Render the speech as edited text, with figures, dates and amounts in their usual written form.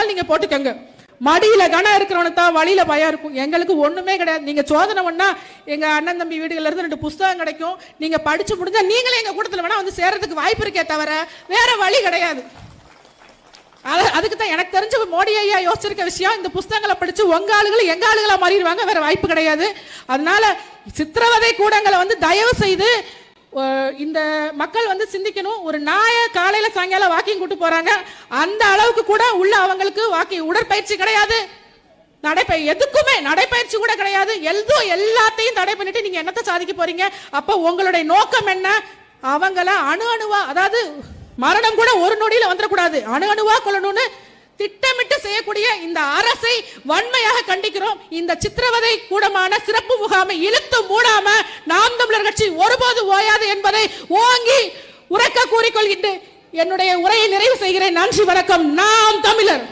வேணாலும் நீங்க போட்டுக்கங்க. மடியில கனம் இருக்கிறவனுக்கு தான் வழியில பயம் இருக்கும். எங்களுக்கு ஒண்ணுமே கிடையாது. நீங்க சோதனை பண்ணா எங்க அண்ணன் தம்பி வீடுகள்ல இருந்து 2 புஸ்தகம் கிடைக்கும். நீங்க படிச்சு முடிஞ்சா நீங்களே எங்க கூட்டத்துல வேணா வந்து சேர்றதுக்கு வாய்ப்பு இருக்கே தவிர வேற வழி கிடையாது. அதுக்கு தான் எனக்கு தெரிஞ்ச மோடி ஐயா யோசிச்சிருக்க விஷயம், இந்த புஸ்தகங்களை படிச்சு உங்க ஆளுகள் எங்க ஆளுகளா மாறிடுவாங்க, வேற வாய்ப்பு கிடையாது. அதனால சித்திரவதை கூடங்களை வந்து தயவு செய்து இந்த மக்கள் வந்து சிந்திக்கணும். ஒரு நாய காலையில சாயங்காலம் வாக்கிங் கூட்டு போறாங்க, அந்த அளவுக்கு கூட உள்ள அவங்களுக்கு உடற்பயிற்சி கிடையாது, எதுக்குமே நடைப்பயிற்சி கூட கிடையாது. எல்லாத்தையும் தடை பண்ணிட்டு நீங்க என்னத்தை சாதிக்க போறீங்க? அப்ப உங்களுடைய நோக்கம் என்ன? அவங்கள அணுவா, அதாவது மரணம் கூட ஒரு நொடியில வந்துடக்கூடாது, அணுவா கொள்ளணும்னு திட்டமிட்டு செய்யக்கூடிய இந்த அரசை வன்மையாக கண்டிக்கிறோம். இந்த சித்திரவதை கூடமான சிறப்பு முகாமை இழுத்து மூடாம நாம் தமிழர் கட்சி ஒருபோது ஓயாது என்பதை ஓங்கி உரக்க கூறிக்கொள்கின்றேன். என்னுடைய உரையை நிறைவு செய்கிறேன். நன்றி, வணக்கம். நாம் தமிழர்.